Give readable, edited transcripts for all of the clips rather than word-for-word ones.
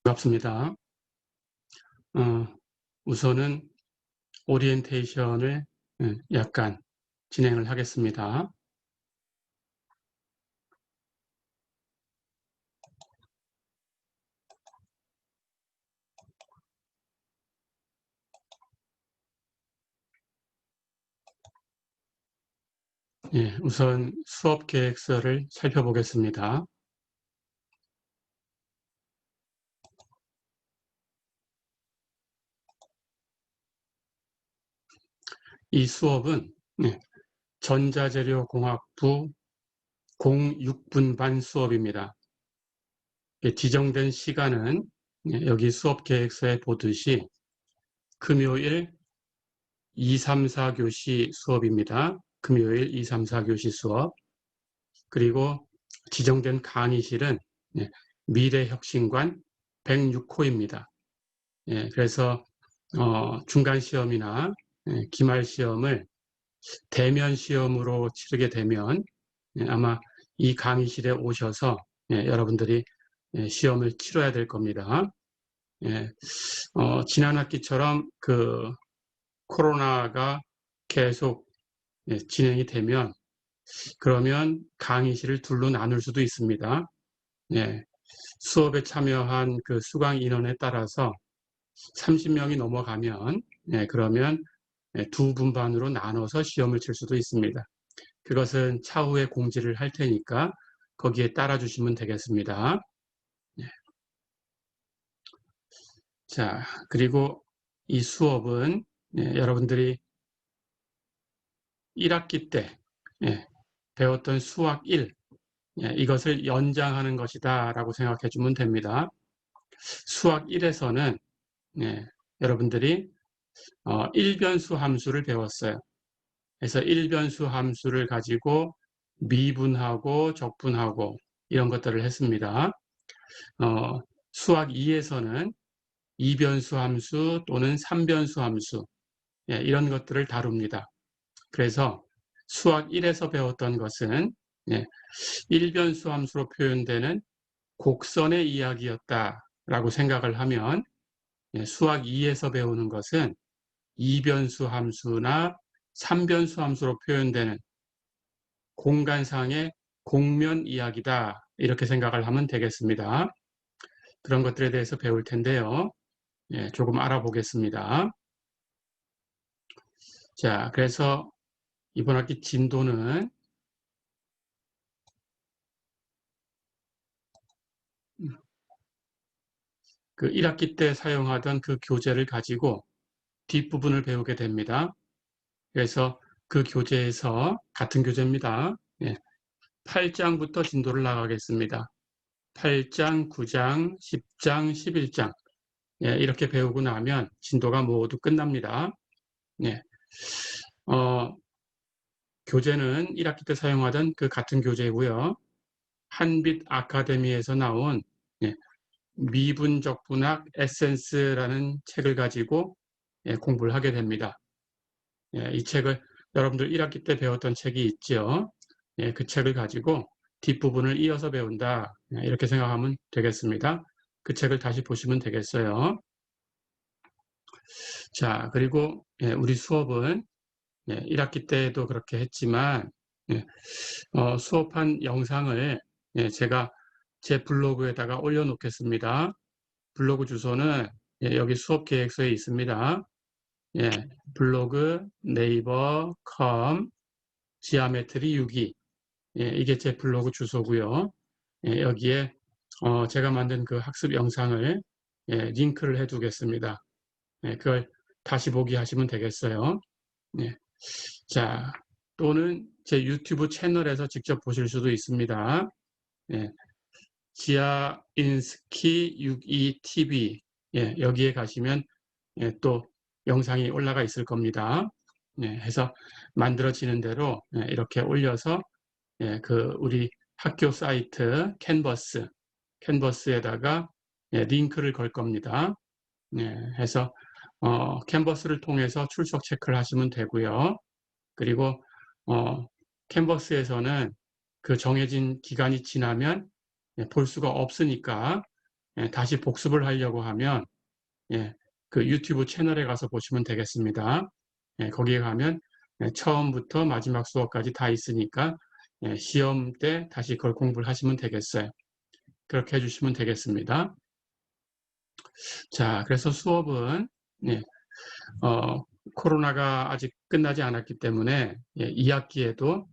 반갑습니다. 어, 우선은 오리엔테이션을 약간 진행을 하겠습니다. 우선 수업 계획서를 살펴보겠습니다. 이 수업은 전자재료공학부 06분반 수업입니다. 지정된 시간은 여기 수업 계획서에 보듯이 금요일 2, 3, 4교시 수업입니다. 금요일 2, 3, 4교시 수업. 그리고 지정된 강의실은 미래혁신관 106호입니다. 그래서 중간 시험이나 기말 시험을 대면 시험으로 치르게 되면 아마 이 강의실에 오셔서 여러분들이 시험을 치러야 될 겁니다. 지난 학기처럼 그 코로나가 계속 진행이 되면 그러면 강의실을 둘로 나눌 수도 있습니다. 수업에 참여한 그 수강 인원에 따라서 30명이 넘어가면 그러면 두 분반으로 나눠서 시험을 칠 수도 있습니다. 그것은 차후에 공지를 할 테니까 거기에 따라 주시면 되겠습니다. 자, 그리고 이 수업은 여러분들이 1학기 때 배웠던 수학 1 이것을 연장하는 것이다 라고 생각해 주면 됩니다. 수학 1에서는 여러분들이 1변수 함수를 배웠어요. 그래서 1변수 함수를 가지고 미분하고 적분하고 이런 것들을 했습니다. 수학 2에서는 2변수 함수 또는 3변수 함수 이런 것들을 다룹니다. 그래서 수학 1에서 배웠던 것은 1변수 함수로 표현되는 곡선의 이야기였다라고 생각을 하면 수학 2에서 배우는 것은 2변수 함수나 3변수 함수로 표현되는 공간상의 공면 이야기다 이렇게 생각을 하면 되겠습니다. 그런 것들에 대해서 배울 텐데요. 조금 알아보겠습니다. 자, 그래서 이번 학기 진도는 그 1학기 때 사용하던 그 교재를 가지고 뒷부분을 배우게 됩니다. 그래서 그 교재에서 같은 교재입니다. 8장부터 진도를 나가겠습니다. 8장, 9장, 10장, 11장 이렇게 배우고 나면 진도가 모두 끝납니다. 교재는 1학기 때 사용하던 그 같은 교재이고요. 한빛 아카데미에서 나온 미분적분학 에센스라는 책을 가지고 공부를 하게 됩니다. 이 책을 여러분들 1학기 때 배웠던 책이 있죠. 그 책을 가지고 뒷부분을 이어서 배운다. 이렇게 생각하면 되겠습니다. 그 책을 다시 보시면 되겠어요. 자, 그리고 우리 수업은 1학기 때도 그렇게 했지만 수업한 영상을 제가 제 블로그에다가 올려놓겠습니다. 블로그 주소는 여기 수업 계획서에 있습니다. 블로그 네이버 컴 지아메트리 62 이게 제 블로그 주소고요. 여기에 제가 만든 그 학습 영상을 링크를 해두겠습니다. 그걸 다시 보기 하시면 되겠어요. 자, 또는 제 유튜브 채널에서 직접 보실 수도 있습니다. 지아인스키 62TV 여기에 가시면 또 영상이 올라가 있을 겁니다. 해서 만들어지는 대로 이렇게 올려서 그 우리 학교 사이트 캔버스에다가 링크를 걸 겁니다. 해서 캔버스를 통해서 출석 체크를 하시면 되고요. 그리고 캔버스에서는 그 정해진 기간이 지나면 볼 수가 없으니까 다시 복습을 하려고 하면 그 유튜브 채널에 가서 보시면 되겠습니다. 거기에 가면 처음부터 마지막 수업까지 다 있으니까 시험 때 다시 그걸 공부를 하시면 되겠어요. 그렇게 해주시면 되겠습니다. 자, 그래서 수업은 코로나가 아직 끝나지 않았기 때문에 2학기에도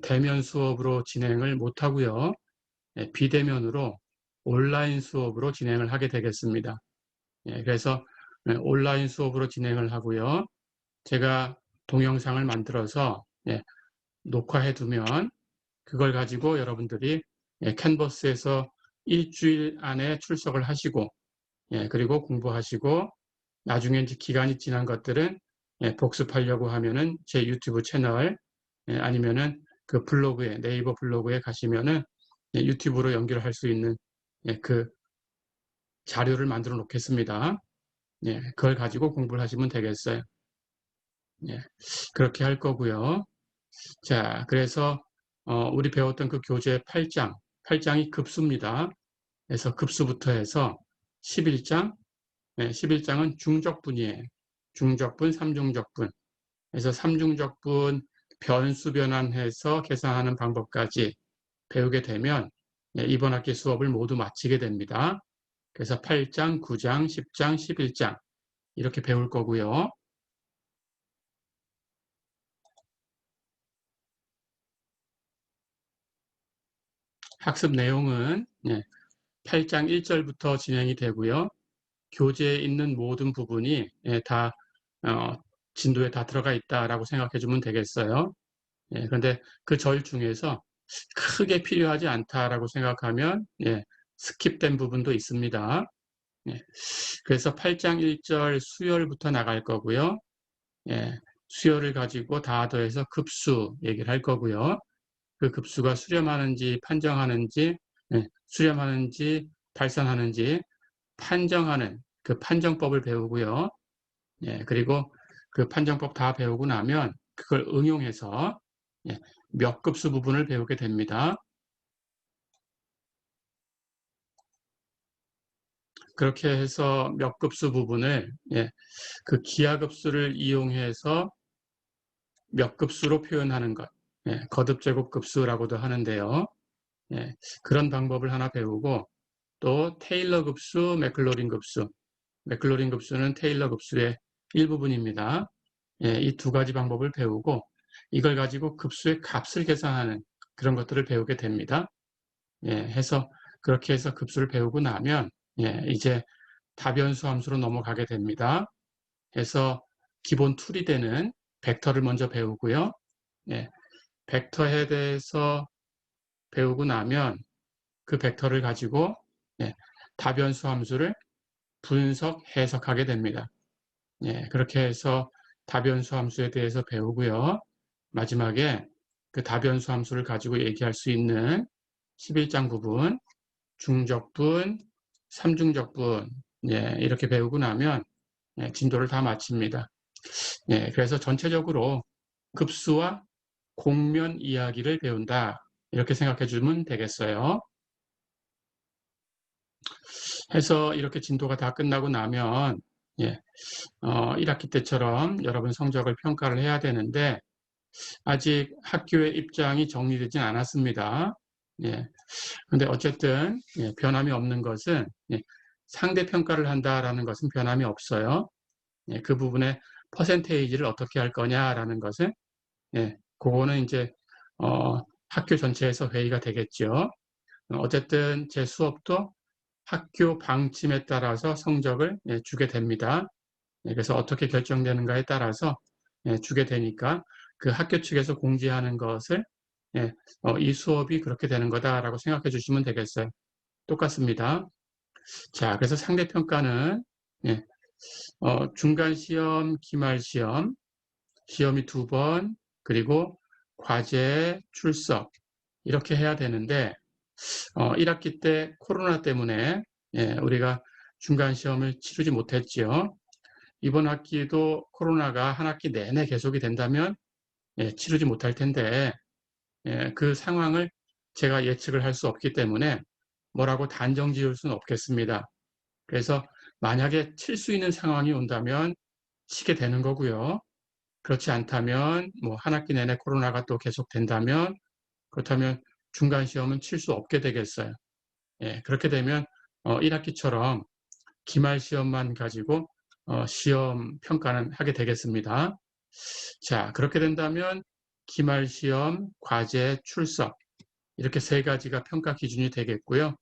대면 수업으로 진행을 못하고요. 비대면으로 온라인 수업으로 진행을 하게 되겠습니다. 그래서 온라인 수업으로 진행을 하고요. 제가 동영상을 만들어서 녹화해 두면 그걸 가지고 여러분들이 캔버스에서 일주일 안에 출석을 하시고 그리고 공부하시고 나중에 이제 기간이 지난 것들은 복습하려고 하면은 제 유튜브 채널 아니면은 그 블로그에 네이버 블로그에 가시면은 유튜브로 연결할 수 있는 그 자료를 만들어 놓겠습니다. 그걸 가지고 공부를 하시면 되겠어요. 그렇게 할 거고요. 자, 그래서 우리 배웠던 그 교재 8장이 급수입니다. 그래서 급수부터 해서 11장, 11장은 중적분이에요. 중적분, 삼중적분. 그래서 삼중적분 변수 변환해서 계산하는 방법까지 배우게 되면 이번 학기 수업을 모두 마치게 됩니다. 그래서 8장, 9장, 10장, 11장 이렇게 배울 거고요. 학습 내용은 8장 1절부터 진행이 되고요. 교재에 있는 모든 부분이 다 진도에 다 들어가 있다라고 생각해 주면 되겠어요. 그런데 그 절 중에서 크게 필요하지 않다라고 생각하면 스킵된 부분도 있습니다. 그래서 8장 1절 수열부터 나갈 거고요. 수열을 가지고 다 더해서 급수 얘기를 할 거고요. 그 급수가 수렴하는지 판정하는지 수렴하는지 발산하는지 판정하는 그 판정법을 배우고요. 그리고 그 판정법 다 배우고 나면 그걸 응용해서 몇 급수 부분을 배우게 됩니다. 그렇게 해서 몇 급수 부분을 그 기하급수를 이용해서 몇 급수로 표현하는 것, 거듭 제곱 급수라고도 하는데요. 그런 방법을 하나 배우고 또 테일러 급수, 맥클로린 급수, 맥클로린 급수는 테일러 급수의 일부분입니다. 이 두 가지 방법을 배우고 이걸 가지고 급수의 값을 계산하는 그런 것들을 배우게 됩니다. 해서 그렇게 해서 급수를 배우고 나면 이제 다변수 함수로 넘어가게 됩니다. 해서 기본 툴이 되는 벡터를 먼저 배우고요. 벡터에 대해서 배우고 나면 그 벡터를 가지고 다변수 함수를 분석, 해석하게 됩니다. 그렇게 해서 다변수 함수에 대해서 배우고요. 마지막에 그 다변수 함수를 가지고 얘기할 수 있는 11장 부분, 중적분, 삼중적분 이렇게 배우고 나면 진도를 다 마칩니다. 그래서 전체적으로 급수와 공면 이야기를 배운다. 이렇게 생각해 주면 되겠어요. 해서 이렇게 진도가 다 끝나고 나면 1학기 때처럼 여러분 성적을 평가를 해야 되는데 아직 학교의 입장이 정리되진 않았습니다. 근데 어쨌든 변함이 없는 것은 상대 평가를 한다라는 것은 변함이 없어요. 그 부분에 퍼센테이지를 어떻게 할 거냐라는 것은 그거는 이제 학교 전체에서 회의가 되겠죠. 어쨌든 제 수업도 학교 방침에 따라서 성적을 주게 됩니다. 그래서 어떻게 결정되는가에 따라서 주게 되니까 그 학교 측에서 공지하는 것을 이 수업이 그렇게 되는 거다라고 생각해 주시면 되겠어요. 똑같습니다. 자, 그래서 상대평가는 중간시험, 기말시험, 시험이 2번, 그리고 과제, 출석 이렇게 해야 되는데 1학기 때 코로나 때문에 우리가 중간시험을 치르지 못했지요. 이번 학기도 코로나가 한 학기 내내 계속이 된다면 치르지 못할 텐데 그 상황을 제가 예측을 할 수 없기 때문에 뭐라고 단정 지을 수는 없겠습니다. 그래서 만약에 칠 수 있는 상황이 온다면 치게 되는 거고요. 그렇지 않다면 뭐 한 학기 내내 코로나가 또 계속된다면 그렇다면 중간 시험은 칠 수 없게 되겠어요. 예, 그렇게 되면 1학기처럼 기말 시험만 가지고 시험 평가는 하게 되겠습니다. 자, 그렇게 된다면 기말 시험, 과제, 출석 이렇게 세 가지가 평가 기준이 되겠고요.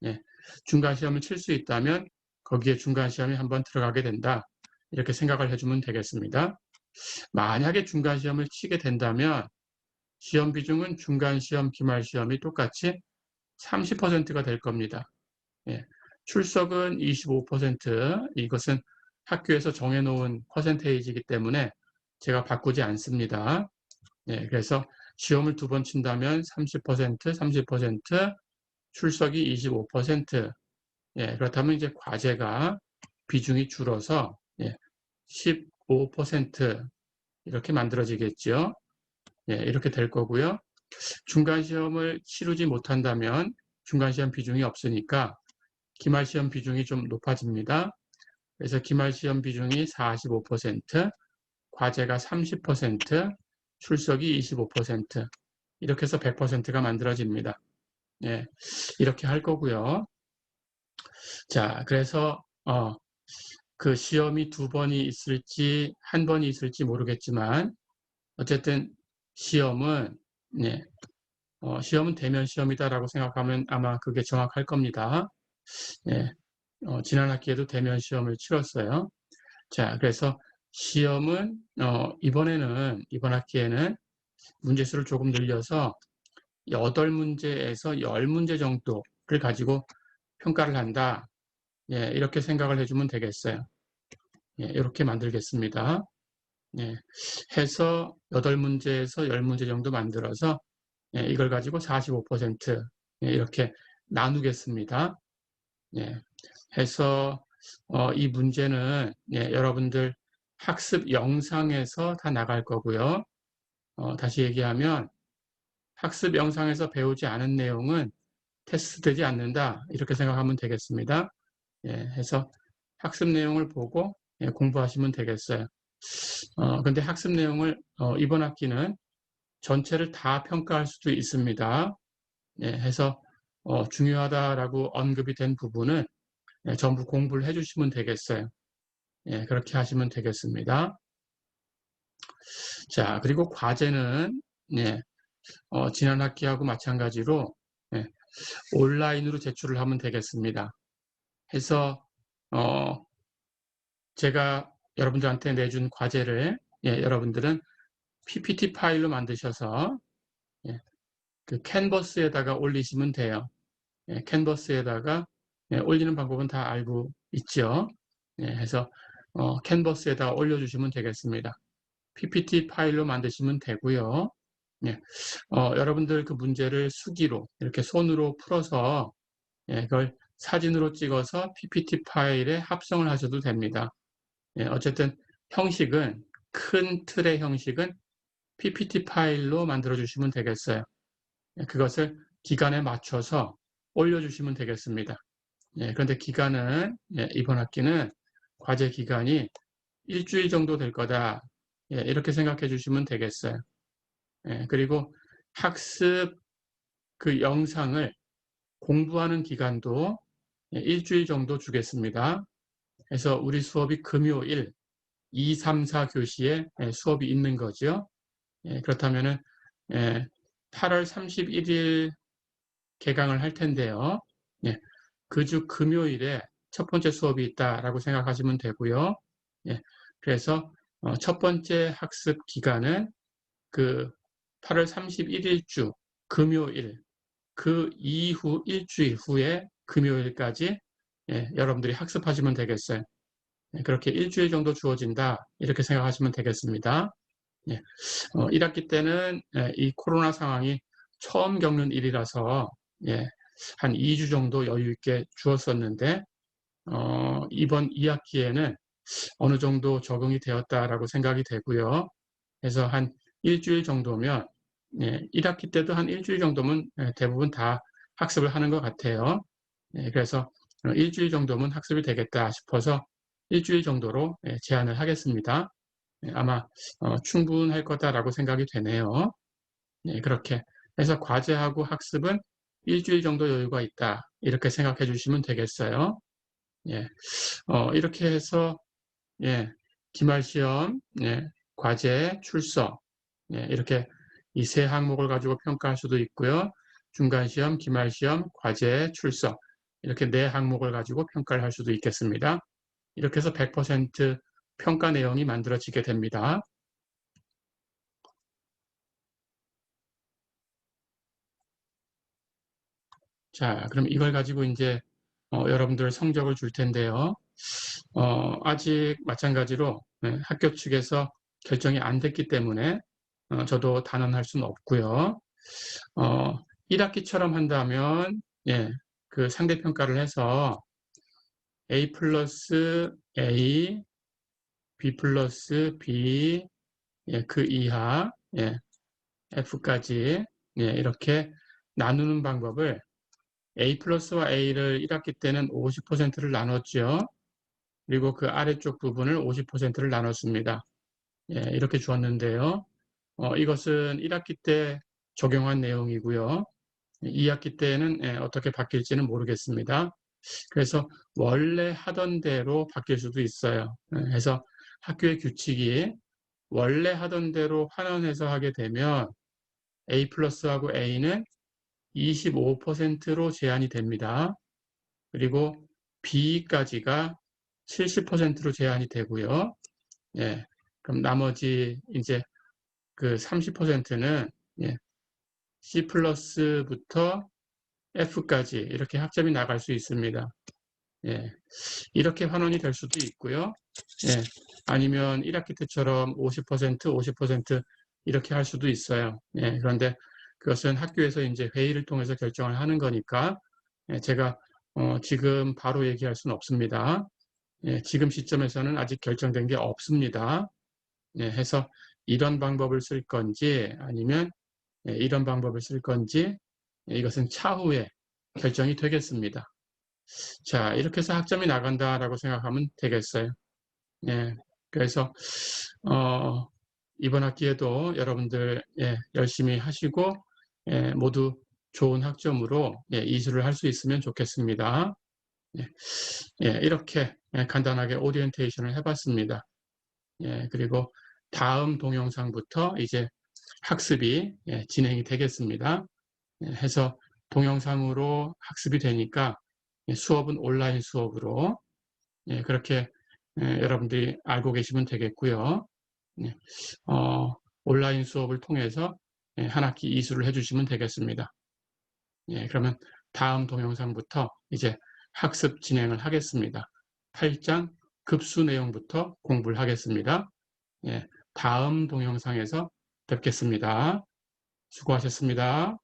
예, 중간 시험을 칠 수 있다면 거기에 중간 시험이 한번 들어가게 된다. 이렇게 생각을 해주면 되겠습니다. 만약에 중간 시험을 치게 된다면 시험 비중은 중간 시험, 기말 시험이 똑같이 30%가 될 겁니다. 예, 출석은 25%, 이것은 학교에서 정해놓은 퍼센테이지이기 때문에 제가 바꾸지 않습니다. 예, 그래서 시험을 두 번 친다면 30%, 30%, 출석이 25%, 예, 그렇다면 이제 과제가 비중이 줄어서 15% 이렇게 만들어지겠죠. 예, 이렇게 될 거고요. 중간시험을 치르지 못한다면 중간시험 비중이 없으니까 기말시험 비중이 좀 높아집니다. 그래서 기말시험 비중이 45%, 과제가 30%, 출석이 25%, 이렇게 해서 100%가 만들어집니다. 예, 이렇게 할 거고요. 자, 그래서 그 시험이 두 번이 있을지 한 번이 있을지 모르겠지만 어쨌든 시험은 시험은 대면 시험이다라고 생각하면 아마 그게 정확할 겁니다. 예, 지난 학기에도 대면 시험을 치렀어요. 자, 그래서 시험은 이번 학기에는 문제수를 조금 늘려서 8문제에서 10문제 정도를 가지고 평가를 한다. 예, 이렇게 생각을 해주면 되겠어요. 예, 이렇게 만들겠습니다. 예, 해서 8문제에서 10문제 정도 만들어서 이걸 가지고 45% 이렇게 나누겠습니다. 예, 해서 이 문제는 여러분들 학습 영상에서 다 나갈 거고요. 다시 얘기하면 학습 영상에서 배우지 않은 내용은 테스트되지 않는다. 이렇게 생각하면 되겠습니다. 예, 해서 학습 내용을 보고 공부하시면 되겠어요. 근데 학습 내용을 이번 학기는 전체를 다 평가할 수도 있습니다. 예, 해서 중요하다라고 언급이 된 부분은 전부 공부를 해주시면 되겠어요. 예, 그렇게 하시면 되겠습니다. 자, 그리고 과제는 지난 학기하고 마찬가지로 온라인으로 제출을 하면 되겠습니다. 해서 제가 여러분들한테 내준 과제를 여러분들은 PPT 파일로 만드셔서 그 캔버스에다가 올리시면 돼요. 캔버스에다가 올리는 방법은 다 알고 있죠. 해서 캔버스에다 올려주시면 되겠습니다. PPT 파일로 만드시면 되고요. 여러분들 그 문제를 수기로 이렇게 손으로 풀어서 그걸 사진으로 찍어서 PPT 파일에 합성을 하셔도 됩니다. 어쨌든 형식은 큰 틀의 형식은 PPT 파일로 만들어 주시면 되겠어요. 그것을 기간에 맞춰서 올려주시면 되겠습니다. 그런데 기간은 이번 학기는 과제 기간이 일주일 정도 될 거다. 이렇게 생각해 주시면 되겠어요. 그리고 학습 그 영상을 공부하는 기간도 일주일 정도 주겠습니다. 그래서 우리 수업이 금요일 2, 3, 4교시에 수업이 있는 거죠. 그렇다면은 8월 31일 개강을 할 텐데요. 그 주 금요일에 첫 번째 수업이 있다라고 생각하시면 되고요. 그래서 첫 번째 학습 기간은 그 8월 31일 주 금요일 그 이후 일주일 후에 금요일까지 여러분들이 학습하시면 되겠어요. 그렇게 일주일 정도 주어진다 이렇게 생각하시면 되겠습니다. 1학기 때는 이 코로나 상황이 처음 겪는 일이라서 한 2주 정도 여유 있게 주었었는데 이번 2학기에는 어느 정도 적응이 되었다라고 생각이 되고요. 그래서 한 일주일 정도면 1학기 때도 한 일주일 정도면 대부분 다 학습을 하는 것 같아요. 그래서 일주일 정도면 학습이 되겠다 싶어서 일주일 정도로 제한을 하겠습니다. 아마 충분할 거다라고 생각이 되네요. 그렇게 해서 과제하고 학습은 일주일 정도 여유가 있다. 이렇게 생각해 주시면 되겠어요. 이렇게 해서 기말시험, 과제, 출석 이렇게 이 세 항목을 가지고 평가할 수도 있고요. 중간시험, 기말시험, 과제, 출석 이렇게 네 항목을 가지고 평가를 할 수도 있겠습니다. 이렇게 해서 100% 평가 내용이 만들어지게 됩니다. 자, 그럼 이걸 가지고 이제 여러분들 성적을 줄 텐데요. 아직 마찬가지로 학교 측에서 결정이 안 됐기 때문에 저도 단언할 수는 없고요. 1학기처럼 한다면 그 상대평가를 해서 A 플러스 A, B 플러스 B, 그 이하, F까지 이렇게 나누는 방법을 A 플러스와 A를 1학기 때는 50%를 나눴죠. 그리고 그 아래쪽 부분을 50%를 나눴습니다. 이렇게 주었는데요. 이것은 1학기 때 적용한 내용이고요. 2학기 때는 어떻게 바뀔지는 모르겠습니다. 그래서 원래 하던 대로 바뀔 수도 있어요. 그래서 학교의 규칙이 원래 하던 대로 환원해서 하게 되면 A 플러스하고 A는 25%로 제한이 됩니다. 그리고 B까지가 70%로 제한이 되고요. 그럼 나머지 이제 그 30%는 C 플러스부터 F까지 이렇게 학점이 나갈 수 있습니다. 이렇게 환원이 될 수도 있고요. 아니면 1학기 때처럼 50%, 50% 이렇게 할 수도 있어요. 그런데 그것은 학교에서 이제 회의를 통해서 결정을 하는 거니까 제가 지금 바로 얘기할 수는 없습니다. 지금 시점에서는 아직 결정된 게 없습니다. 해서 이런 방법을 쓸 건지 아니면 이런 방법을 쓸 건지 이것은 차후에 결정이 되겠습니다. 자, 이렇게 해서 학점이 나간다라고 생각하면 되겠어요. 그래서 이번 학기에도 여러분들 열심히 하시고 모두 좋은 학점으로 이수를 할 수 있으면 좋겠습니다. 이렇게 간단하게 오리엔테이션을 해봤습니다. 그리고 다음 동영상부터 이제 학습이 진행이 되겠습니다. 해서 동영상으로 학습이 되니까 수업은 온라인 수업으로 그렇게 여러분들이 알고 계시면 되겠고요. 온라인 수업을 통해서 한 학기 이수를 해주시면 되겠습니다. 그러면 다음 동영상부터 이제 학습 진행을 하겠습니다. 8장 급수 내용부터 공부를 하겠습니다. 다음 동영상에서 뵙겠습니다. 수고하셨습니다.